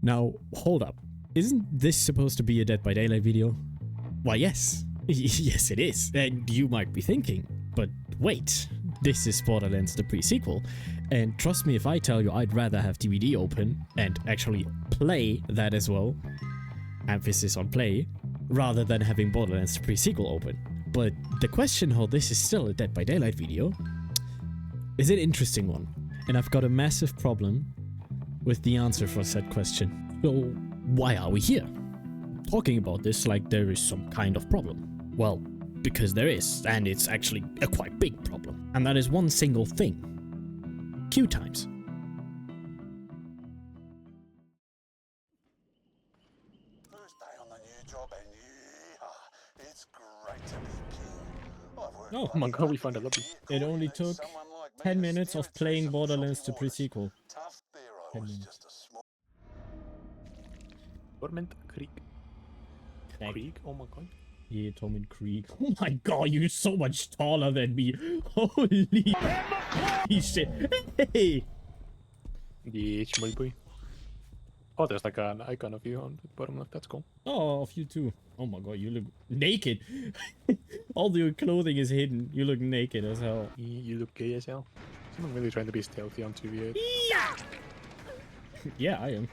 Now, hold up. Isn't this supposed to be a Dead by Daylight video? Why, yes. Yes, it is. And you might be thinking, but wait, this is Borderlands the pre-sequel. And trust me if I tell you I'd rather have DBD open and actually play that as well, emphasis on play, rather than having Borderlands the pre-sequel open. But the question how this is still a Dead by Daylight video is an interesting one. And I've got a massive problem with the answer for said question. So why are we here? Talking about this like there is some kind of problem. Well, because there is, and it's actually a quite big problem. And that is one single thing. Queue times. First day on the new job and yeah, it's great to be king. Oh my god, we found a lobby. It only took 10 minutes of playing Borderlands to pre-sequel. Tough there, I 10 was minutes. just a small Torment Creek. Creek? Oh my god. Yeah, Torment Creek. Oh my god, you're so much taller than me. Holy shit. Hey! Yeah, my boy. Oh, there's like an icon of you on the bottom left. That's cool. Oh, of you too. Oh my god, you look naked. All your clothing is hidden. You look naked as hell. You look gay as hell. Someone really trying to be stealthy on 2v8. Yeah! Yeah, I am.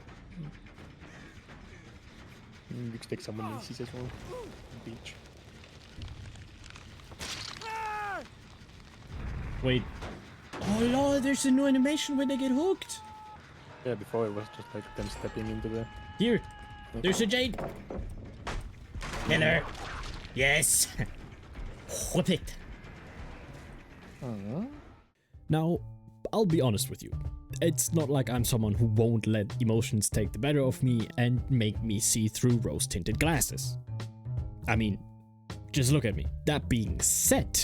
You can take someone Macy's as well. Beach. Wait. Oh lord, there's a new animation when they get hooked. Yeah, before it was just like them stepping into the... Here. There's a Jade. Killer. Yes. Whip it. Now, I'll be honest with you. It's not like I'm someone who won't let emotions take the better of me and make me see through rose-tinted glasses. I mean, just look at me. That being said,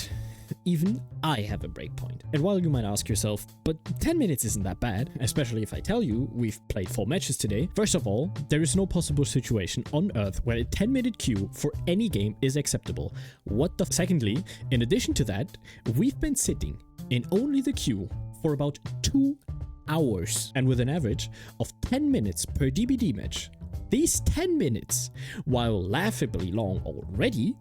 even I have a breakpoint. And while you might ask yourself, but 10 minutes isn't that bad, especially if I tell you we've played 4 matches today. First of all, there is no possible situation on Earth where a 10-minute queue for any game is acceptable. What the f? Secondly, in addition to that, we've been sitting in only the queue for about 2 hours and with an average of 10 minutes per DBD match. These 10 minutes, while laughably long already,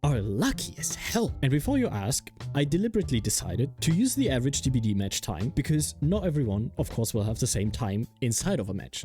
are lucky as hell. And before you ask, I deliberately decided to use the average DBD match time because not everyone, of course, will have the same time inside of a match.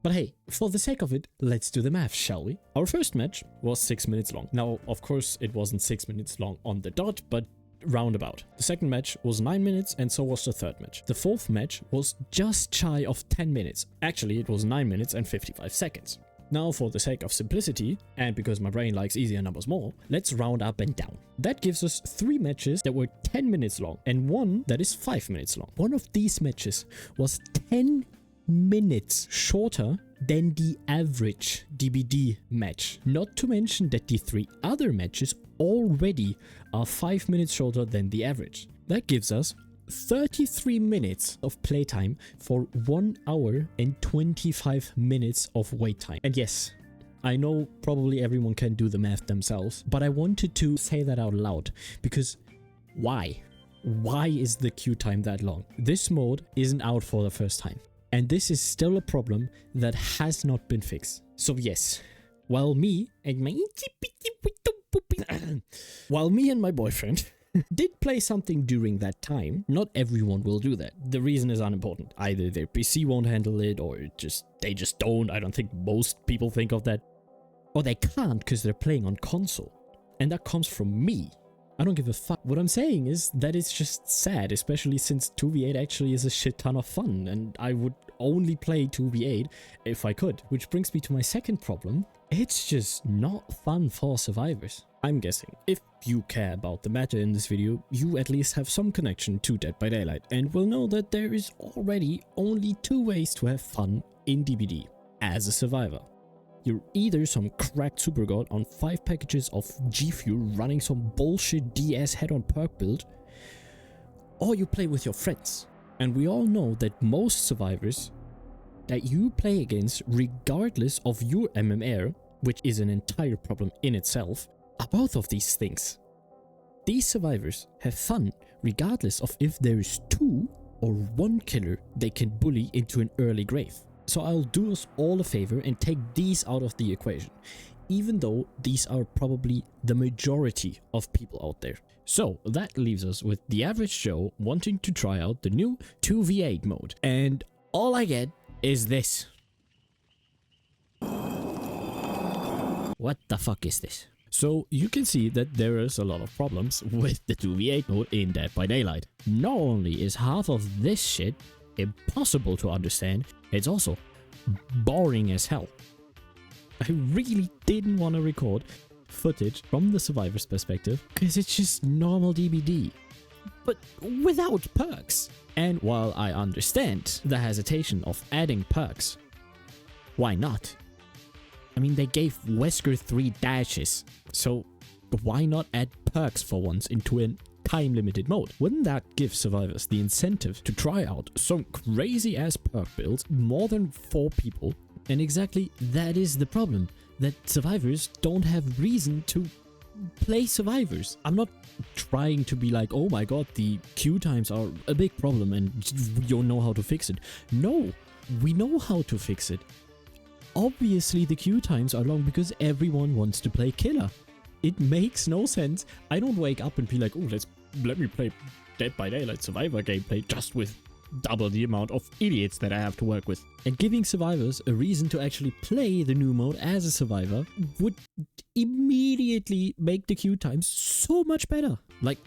But hey, for the sake of it, let's do the math, shall we? Our first match was 6 minutes long. Now, of course, it wasn't 6 minutes long on the dot, but roundabout. The second match was 9 minutes and so was the third match. The fourth match was just shy of 10 minutes. Actually, it was 9 minutes and 55 seconds. Now, for the sake of simplicity, and because my brain likes easier numbers more, let's round up and down. That gives us 3 matches that were 10 minutes long and 1 that is 5 minutes long. One of these matches was 10 minutes shorter than the average DBD match. Not to mention that the 3 other matches already are 5 minutes shorter than the average. That gives us 33 minutes of playtime for 1 hour and 25 minutes of wait time. And yes, I know probably everyone can do the math themselves, but I wanted to say that out loud because why? Why is the queue time that long? This mode isn't out for the first time. And this is still a problem that has not been fixed. So yes, while me and my boyfriend did play something during that time, not everyone will do that. The reason is unimportant. Either their PC won't handle it or they just don't. I don't think most people think of that. Or they can't because they're playing on console. And that comes from me. I don't give a fuck. What I'm saying is that it's just sad, especially since 2v8 actually is a shit ton of fun, and I would only play 2v8 if I could. Which brings me to my second problem. It's just not fun for survivors. I'm guessing, if you care about the matter in this video, you at least have some connection to Dead by Daylight, and will know that there is already only 2 ways to have fun in DBD as a survivor. You're either some cracked super god on 5 packages of G Fuel running some bullshit DS head-on perk build, or you play with your friends. And we all know that most survivors that you play against, regardless of your MMR, which is an entire problem in itself, are both of these things. These survivors have fun regardless of if there is 2 or one killer they can bully into an early grave. So I'll do us all a favor and take these out of the equation, even though these are probably the majority of people out there. So that leaves us with the average Joe wanting to try out the new 2v8 mode, and all I get is this. What the fuck is this? So you can see that there is a lot of problems with the 2v8 mode in Dead by Daylight. Not only is half of this shit impossible to understand, it's also boring as hell. I really didn't want to record footage from the survivor's perspective because it's just normal DBD, but without perks. And while I understand the hesitation of adding perks, why not? I mean, they gave Wesker 3 dashes, so why not add perks for once into a time-limited mode? Wouldn't that give survivors the incentive to try out some crazy-ass perk builds more than 4 people? And exactly that is the problem, that survivors don't have reason to play survivors. I'm not trying to be like, oh my god, the queue times are a big problem and you don't know how to fix it. No, we know how to fix it. Obviously the queue times are long because everyone wants to play killer. It makes no sense. I don't wake up and be like, oh, let me play Dead by Daylight survivor gameplay just with double the amount of idiots that I have to work with. And giving survivors a reason to actually play the new mode as a survivor would immediately make the queue times so much better. Like,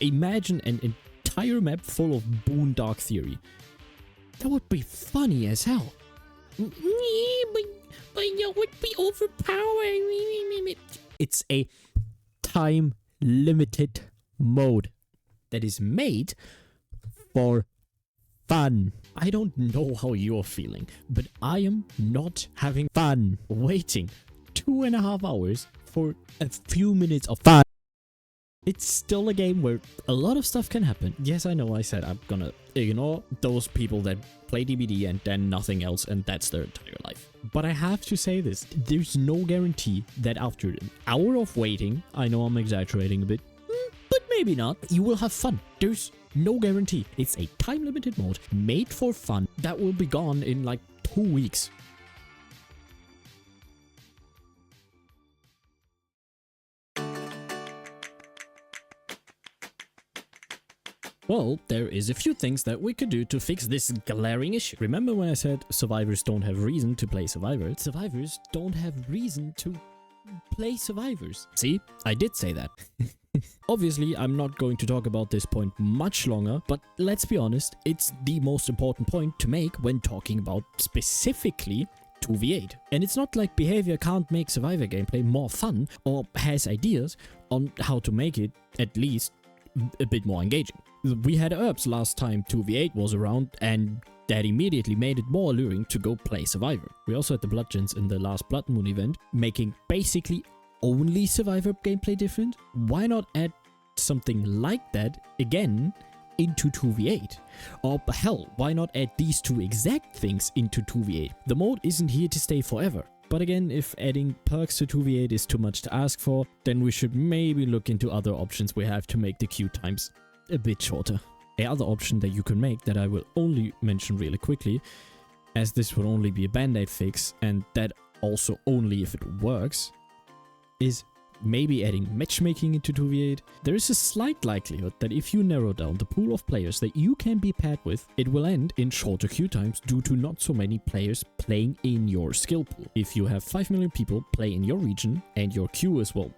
imagine an entire map full of Boondock Theory. That would be funny as hell. But you would be overpowering. It's a time-limited mode that is made for fun. I don't know how you're feeling, but I am not having fun waiting 2.5 hours for a few minutes of fun. It's still a game where a lot of stuff can happen. Yes, I know I said I'm gonna ignore those people that play DBD and then nothing else, and that's their entire life. But I have to say this, there's no guarantee that after an hour of waiting, I know I'm exaggerating a bit, but maybe not, you will have fun. There's no guarantee. It's a time-limited mode made for fun that will be gone in like 2 weeks. Well, there is a few things that we could do to fix this glaring issue. Remember when I said survivors don't have reason to play survivors? Survivors don't have reason to play survivors. See, I did say that. Obviously, I'm not going to talk about this point much longer, but let's be honest, it's the most important point to make when talking about specifically 2v8. And it's not like Behavior can't make survivor gameplay more fun or has ideas on how to make it at least a bit more engaging. We had Herbs last time 2v8 was around, and that immediately made it more alluring to go play Survivor. We also had the Bludgeons in the last Blood Moon event, making basically only Survivor gameplay different. Why not add something like that again into 2v8? Or hell, why not add these two exact things into 2v8? The mode isn't here to stay forever. But again, if adding perks to 2v8 is too much to ask for, then we should maybe look into other options we have to make the queue times a bit shorter. A other option that you can make that I will only mention really quickly, as this will only be a band-aid fix, and that also only if it works, is maybe adding matchmaking into 2v8. There is a slight likelihood that if you narrow down the pool of players that you can be paired with, it will end in shorter queue times due to not so many players playing in your skill pool. If you have 5 million people play in your region and your queue is, well,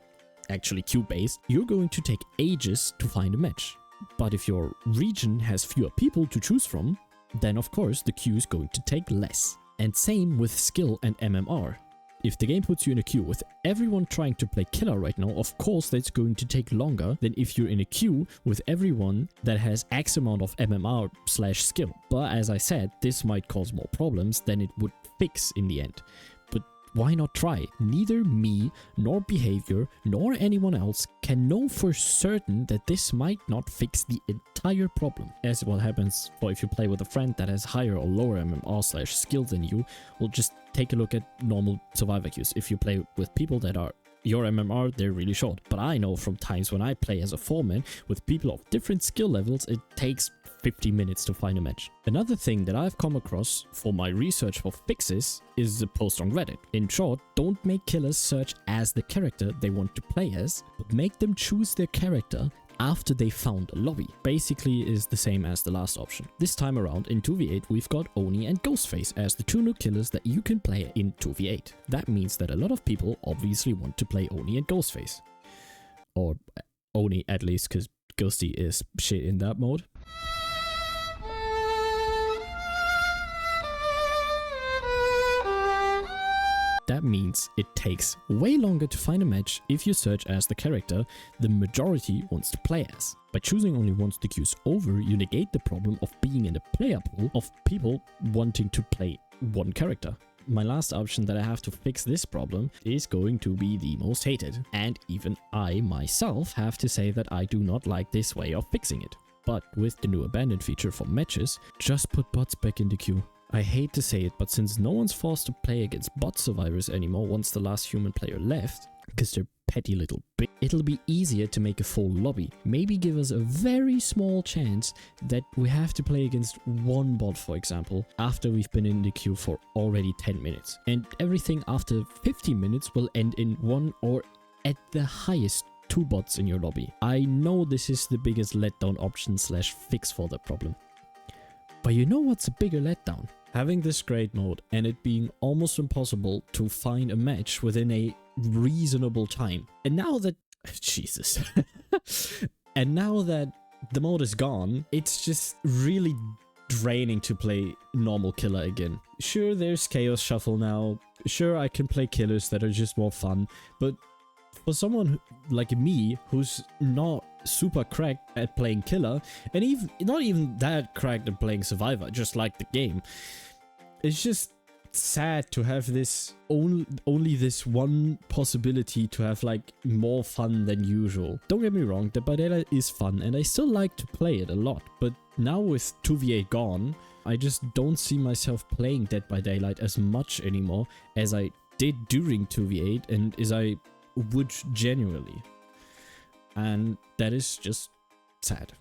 actually queue based, you're going to take ages to find a match. But if your region has fewer people to choose from, then of course the queue is going to take less. And same with skill and MMR. If the game puts you in a queue with everyone trying to play killer right now, of course that's going to take longer than if you're in a queue with everyone that has X amount of MMR/skill. But as I said, this might cause more problems than it would fix in the end. But why not try? Neither me, nor Behavior, nor anyone else can know for certain that this might not fix the entire problem. As what happens for if you play with a friend that has higher or lower MMR/skill than you, will just take a look at normal survivor queues. If you play with people that are your MMR, they're really short. But I know from times when I play as a 4-man with people of different skill levels, it takes 50 minutes to find a match. Another thing that I've come across for my research for fixes is a post on Reddit. In short, don't make killers search as the character they want to play as, but make them choose their character after they found a lobby. Basically is the same as the last option. This time around in 2v8 we've got Oni and Ghostface as the two new killers that you can play in 2v8. That means that a lot of people obviously want to play Oni and Ghostface. Or Oni at least, because Ghosty is shit in that mode. That means it takes way longer to find a match if you search as the character the majority wants to play as. By choosing only one the queues over, you negate the problem of being in a player pool of people wanting to play one character. My last option that I have to fix this problem is going to be the most hated, and even I myself have to say that I do not like this way of fixing it. But with the new abandoned feature for matches, just put bots back in the queue. I hate to say it, but since no one's forced to play against bot survivors anymore once the last human player left, because they're petty little bitch, it'll be easier to make a full lobby. Maybe give us a very small chance that we have to play against one bot, for example, after we've been in the queue for already 10 minutes. And everything after 15 minutes will end in one or at the highest 2 bots in your lobby. I know this is the biggest letdown option slash fix for the problem. But you know what's a bigger letdown? Having this great mode and it being almost impossible to find a match within a reasonable time. And now that... Jesus. And now that the mode is gone, it's just really draining to play normal killer again. Sure, there's Chaos Shuffle now. Sure, I can play killers that are just more fun. But for someone like me, who's not super cracked at playing killer, and even not even that cracked at playing survivor, just like the game, it's just sad to have this only this one possibility to have like more fun than usual. Don't get me wrong, Dead by Daylight is fun and I still like to play it a lot, but now with 2v8 gone, I just don't see myself playing Dead by Daylight as much anymore as I did during 2v8 and as I would genuinely. And that is just sad.